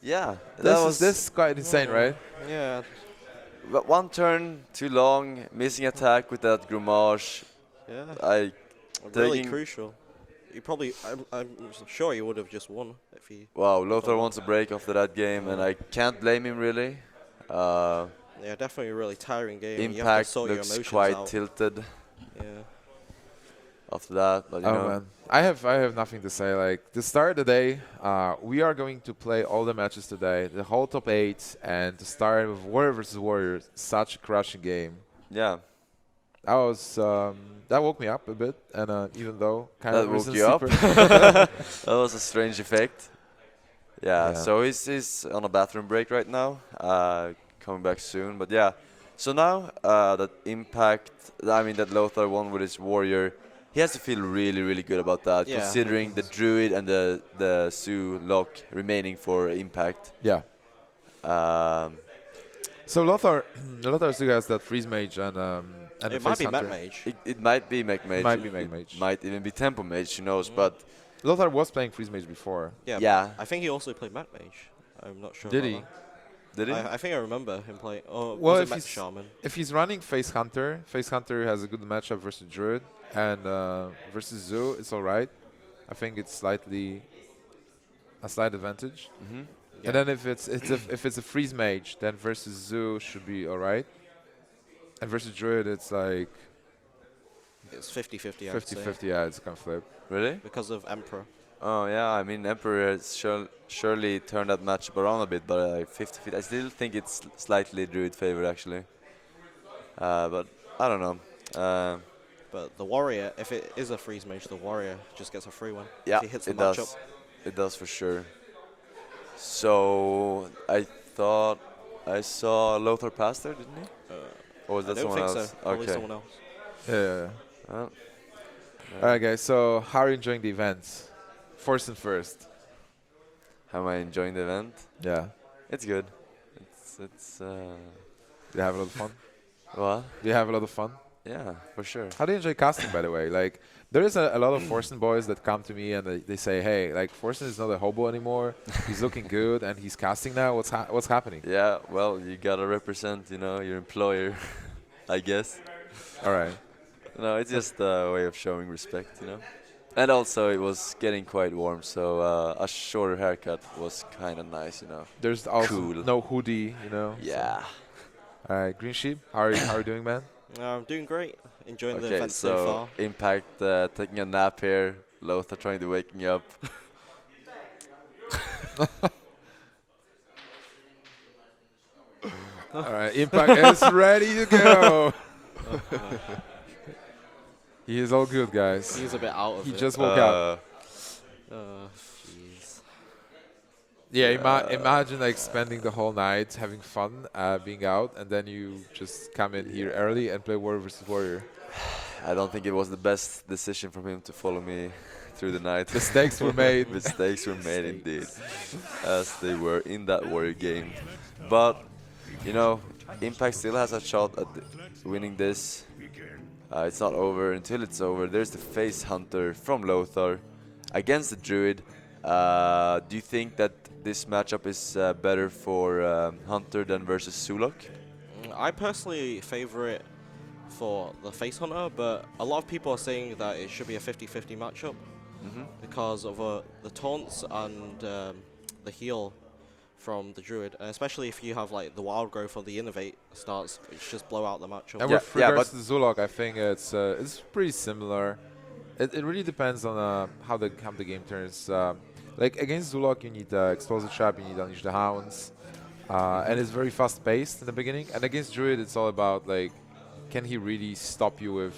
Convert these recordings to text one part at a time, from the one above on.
Yeah, This is quite insane, right? Yeah, but one turn too long, missing attack with that Gromage. yeah. I Really taking crucial. He probably, I'm sure he would have just won if he. wow, If Lothar wants a break after that game, and I can't blame him really. Uh, Yeah, definitely a really tiring game. You have to Impact sort your looks emotions quite out. tilted Yeah. after that, but you Oh know, man, I have nothing to say. Like to start the day, we are going to play all the matches today, the whole top 8, and to start with Warrior versus Warrior, such a crushing game. yeah, That was that woke me up a bit, and even though kind that of woke recent you up. sleeper. That was a strange effect. Yeah, Yeah. so he's on a bathroom break right now, coming back soon. But yeah, so now that Impact, I mean that Lothar won with his Warrior, he has to feel really, really good about that, Yeah. considering the Druid and the Sue lock remaining for Impact. Yeah. Um, So Lothar, Lothar still has that freeze mage and the It might face be hunter. Mad Mage. it might be Mech Mage. Might be it, Mech it Mage. might even be Tempo Mage, who knows? Mm. But Lothar was playing freeze mage before. Yeah. yeah, I think he also played Mad Mage. I'm not sure. Did about he? did he? I think I remember him playing. Oh, Well, was it if Mech he's Shaman? if he's running face hunter has a good matchup versus druid, and versus zoo it's all right. I think it's slightly a slight advantage. Hmm. Yeah. And then if it's a freeze mage, then versus zoo should be all right. And versus druid it's like It's 50-50, I would say. 50-50. Yeah, it's gonna flip. Really? Because of Emperor. Oh yeah, I mean Emperor has surely turned that matchup around a bit, but 50-50. I still think it's slightly Druid favor actually. But I don't know. But the Warrior, if it is a freeze mage, the Warrior just gets a free one. Yeah, If he hits the it matchup. does. It does for sure. So I thought I saw Lothar pass there, didn't he? Or was I that don't someone think else? so. Probably Okay. someone else. Yeah. Oh, All right, guys. So how are you enjoying the event? First and first. how am I enjoying the event? Yeah. It's good. It's Do you have a lot of fun? what? Do you have a lot of fun? Yeah, for sure. How do you enjoy casting, by the way? Like, there is a lot of Forsen boys that come to me and they say, hey, like, Forsen is not a hobo anymore. He's looking good and he's casting now. What's happening? Yeah, well, you gotta represent, your employer, I guess. All right. No, it's just a way of showing respect. And also, it was getting quite warm, so a shorter haircut was kind of nice. There's also Cool. no hoodie. Yeah. So. All right, Green Sheep, how are you doing, man? I'm doing great. Enjoying the Okay, event so so far. Impact taking a nap here. Lothar trying to wake me up. All right, Impact is ready to go. He is all good, guys. He's a bit out of He it. just woke up. Jeez. Yeah, imagine like spending the whole night having fun, being out, and then you just come in here early and play Warrior versus Warrior. I don't think it was the best decision from him to follow me through the night. Mistakes were made. Mistakes were made indeed, as they were in that Warrior game. But, Impact still has a shot at winning this. It's not over until it's over. There's the Face Hunter from Lothar against the Druid. Do you think that this matchup is better for Hunter than versus Sulok? I personally favor it for the Face Hunter, but a lot of people are saying that it should be a 50-50 matchup because of the taunts and the heal from the Druid, and especially if you have like the Wild Growth or the Innovate starts, which just blow out the matchup. And Yeah, with yeah, regards to Zulok, I think it's pretty similar. It really depends on how the game turns. Like against Zulok, you need Explosive Trap, you need Unleash the Hounds, and it's very fast paced in the beginning. And against Druid, it's all about like, can he really stop you with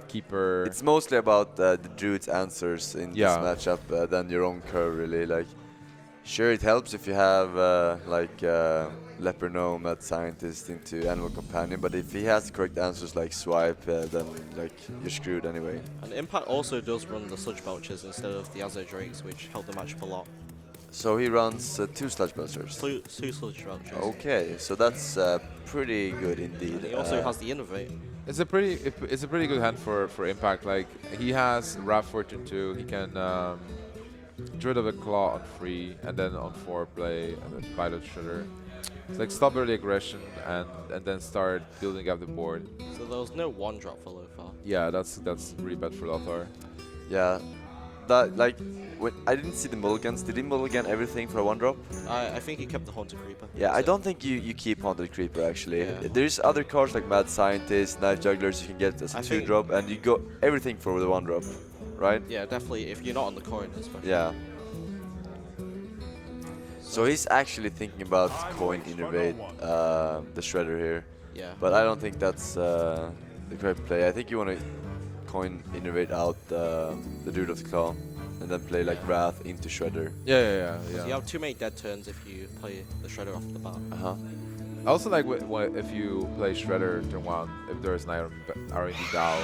Keeper? It's mostly about the Druid's answers in Yeah. this matchup than your own curve, really. Like, sure, it helps if you have Leper Gnome, Mad Scientist into Animal Companion, but if he has the correct answers like Swipe, then you're screwed anyway. And Impact also does run the Sludge Belchers instead of the Azure Drakes, which help the matchup a lot. So he runs 2 Sludge Belchers. Two Sludge Belchers. Okay, so that's pretty good indeed. And he also has the Innovate. It's a pretty good hand for Impact. Like he has Wrath Fortune too. He can Druid of the Claw on 3, and then on 4 play the Pilot Shredder. It's like stop early aggression and then start building up the board. So there was no one drop for Lothar. Yeah, that's really bad for Lothar. Yeah, that like when I didn't see the mulligans. Did he mulligan everything for a 1-drop? I think he kept the Haunted Creeper. Yeah, I So- don't think you keep Haunted Creeper actually. Yeah. There's other cards like Mad Scientist, Knife Jugglers you can get as a I think- 2-drop, and you go everything for the 1-drop, right? Yeah, definitely. If you're not on the coin, especially. Yeah. So he's actually thinking about coin innervate the Shredder here, Yeah. but I don't think that's the correct play. I think you want to coin innervate out the Druid of the Claw, and then play like Wrath into Shredder. Yeah. So you have too many dead turns if you play the Shredder off the bat. Uh-huh. I also like if you play Shredder turn 1, if there's an R&D Dow,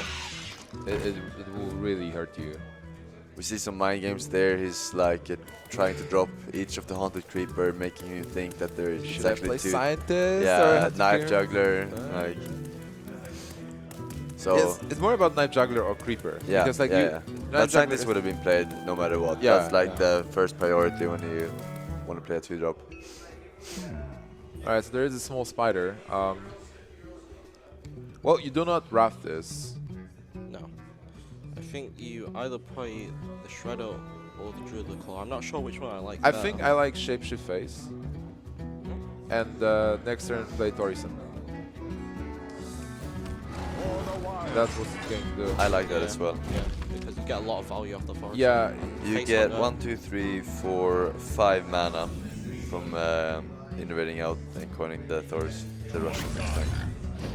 it will really hurt you. We see some mind games there. He's like trying to drop each of the Haunted Creeper, making you think that there's Should I actually play 2. Scientist? or Yeah, Hunter Knife Creeper? Juggler, like. So It's more about Knife Juggler or Creeper. yeah, Because like yeah, you, yeah. Knife That Juggler Scientist is- would have been played no matter what. Yeah, That's like yeah. the first priority when you want to play a 2-drop. Alright, so there is a small spider. Well, you do not wrath this. No. I think you either play the Shredder or the Druid of the Claw. I'm not sure which one I like. I better. think I like Shapeshift Face. And next turn play Torison. That's what it's going to do. I like that Yeah, as well. Yeah, because you get a lot of value off the forest. Yeah, You Face get hunter. 1, 2, 3, 4, 5 mana from innovating out and coining the Russian next turn.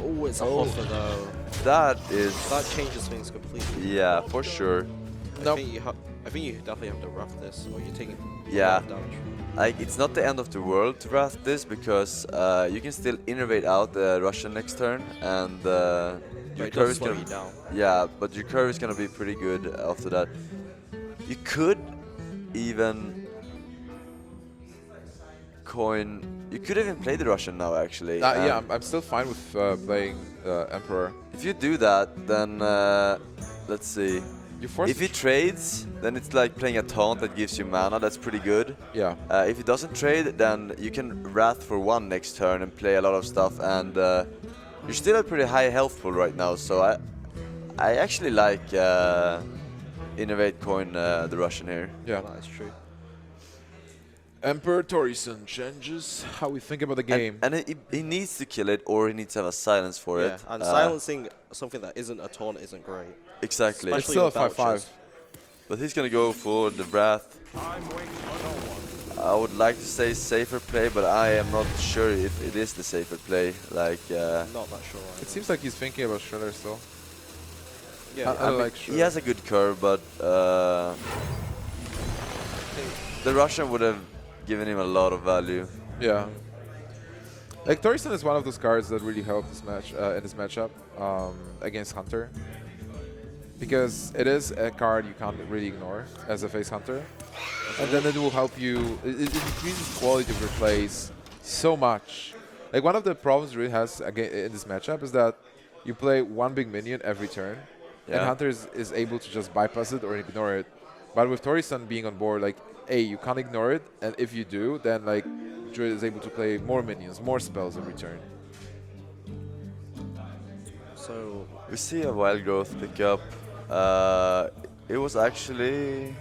Oh, it's a Hofer though. That is, That changes things completely. yeah, for sure. Nope. I think you definitely have to rough this, or you're taking a Yeah. lot of damage. Like, it's not the end of the world to wrath this because you can still innovate out the Russian next turn, and But your it curve does is slow gonna you down. yeah, but your curve is gonna be pretty good after that. You could even coin. You could even play the Russian now actually. yeah, and I'm still fine with playing Emperor. If you do that, then let's see. You force If he trades, then it's like playing a taunt that gives you mana. That's pretty good. yeah. If he doesn't trade, then you can Wrath for 1 next turn and play a lot of stuff, and you're still at pretty high health pool right now. So I actually like Innovate coin the Russian here. Yeah. That is true. Emperor Torison changes how we think about the game. And he needs to kill it, or he needs to have a silence for Yeah, it. and silencing something that isn't a taunt isn't great. Exactly. It's Especially still a with 5-5. Belchers. But he's gonna go for the Wrath. I would like to say safer play, but I am not sure if it is the safer play. Like, I'm not that sure. It seems like he's thinking about Shredder still. Yeah, I like he Shredder. has a good curve, but the Russian would have given him a lot of value. Yeah. Like Torison is one of those cards that really helped this match in this matchup against Hunter, because it is a card you can't really ignore as a face hunter, and then it will help you. It increases quality of your plays so much. Like one of the problems it really has again in this matchup is that you play one big minion every turn, and Yeah. Hunter is able to just bypass it or ignore it. But with Torison being on board, like you can't ignore it, and if you do, then like Druid is able to play more minions, more spells every turn. So We see a Wild Growth pick up. It was actually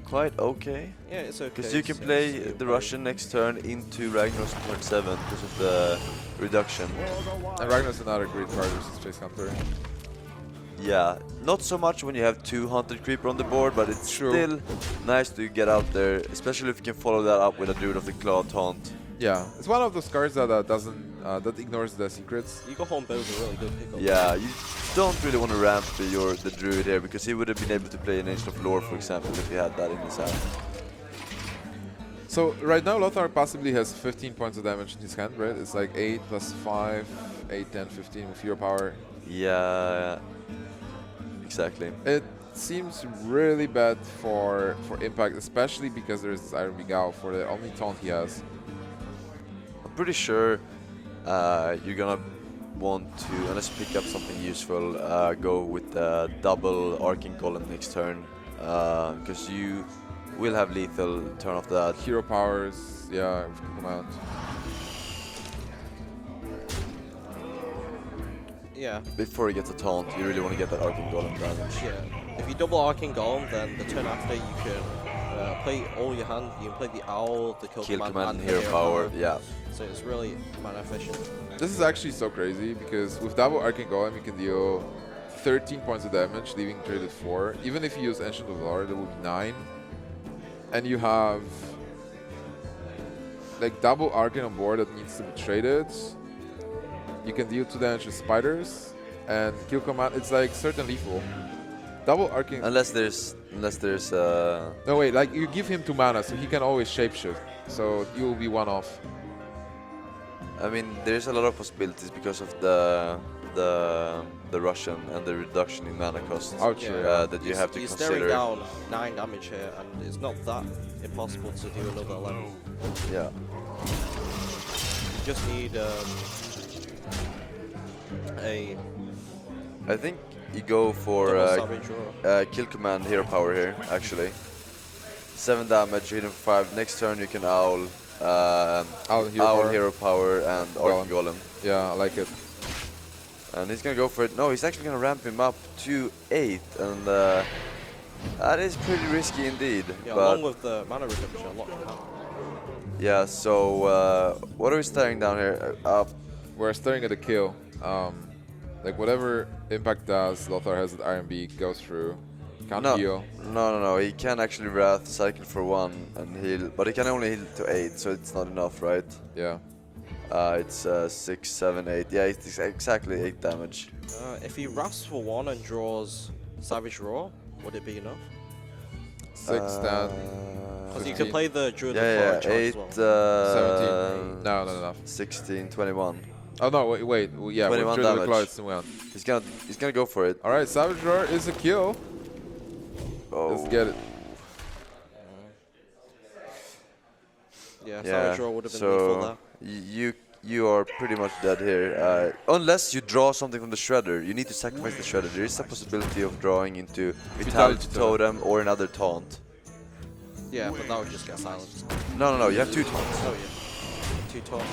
quite okay. yeah, it's okay. Because you can It's play stupid. the Russian next turn into Ragnar's turn 7 because of the reduction. And Ragnar's another great card versus Face Hunter. Yeah, not so much when you have 2 Haunted Creeper on the board, but it's True. still nice to get out there, especially if you can follow that up with a Druid of the Claw taunt. Yeah, it's one of those cards that doesn't that ignores the secrets. Eagle Horn Bow's a really good pickup. Yeah, you don't really want to ramp the Druid here, because he would have been able to play an Ancient of Lore, for example, if he had that in his hand. So right now Lothar possibly has 15 points of damage in his hand, right? It's like 8 plus 5, 8, 10, 15 with your power. Yeah, exactly. It seems really bad for Impact, especially because there's this Iron Begal for the only taunt he has. I'm pretty sure you're gonna want to, unless you pick up something useful, go with the double Arcing Golem next turn. because you will have lethal turn off that. Hero powers, yeah, come out. Yeah. Before he gets a taunt, you really want to get that Arcane Golem damage. Yeah. If you double Arcane Golem, then the turn after you can play all your hand. You can play the Owl, the Kill Command, Command and and the Hero Power, yeah. So it's really mana efficient. This is actually so crazy because with double Arcane Golem, you can deal 13 points of damage, leaving traded 4. Even if you use Ancient of Valor, that would be 9. And you have like double Arcane on board that needs to be traded. You can deal 2 damage with spiders and kill command. It's like certain lethal. Double Arcane. Unless there's No wait, like you give him 2 mana, so he can always shapeshift. So you will be 1 off. I mean, there's a lot of possibilities because of the Russian and the reduction in mana cost Oh, true. that you have to You're consider. staring down 9 damage here, and it's not that impossible to do another 11. Yeah. You just need I think you go for double Savage Roar. Kill Command Hero Power here, actually. 7 damage, hit him for 5. Next turn you can Owl, Hero Power, and Arcane Golem. Yeah, I like it. And he's gonna go for it. No, he's actually gonna ramp him up to 8, and that is pretty risky indeed. Yeah, but along with the mana reduction, a lot can happen. yeah, so what are we staring down here? We're staring at the kill. Like whatever impact does, Lothar has at RMB goes through. Can't heal. No. He can actually Wrath, cycle for 1 and heal, but he can only heal to 8, so it's not enough, right? Yeah. It's 6, 7, 8. Yeah, it's exactly 8 damage. If he wraps for 1 and draws Savage Roar, would it be enough? 6, 10. Because you 15. can play the Druid of Yeah, Claw charge 8, as well. 17. No, not enough. 16, 21. Oh no, wait. Yeah, 21 with the claw, damage. it's 21. He's gonna go for it. All right, Savage Roar is a kill. Oh. Let's get it. Yeah, Savage Roar would have been lethal there. You are pretty much dead here. Unless you draw something from the Shredder. You need to sacrifice the Shredder. There is a possibility of drawing into Vitality Totem or another taunt. Yeah, but that would just get silenced. No, you have 2 taunts. Oh yeah. 2 taunts.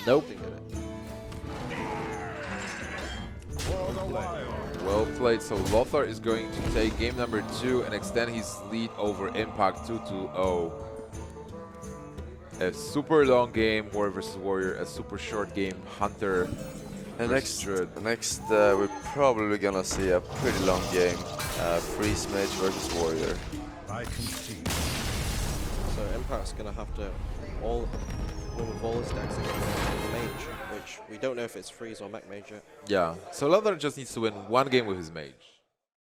Nope. Didn't get it. Well played. So Lothar is going to take game number 2 and extend his lead over Impact 2-0. A super long game, Warrior versus Warrior. A super short game, Hunter. And next, we're probably gonna see a pretty long game. Freeze Mage versus Warrior. So Impact's gonna have to win with all his decks against Mage, which we don't know if it's Freeze or Mech Mage yet. Yeah. So Lothar just needs to win 1 game with his mage.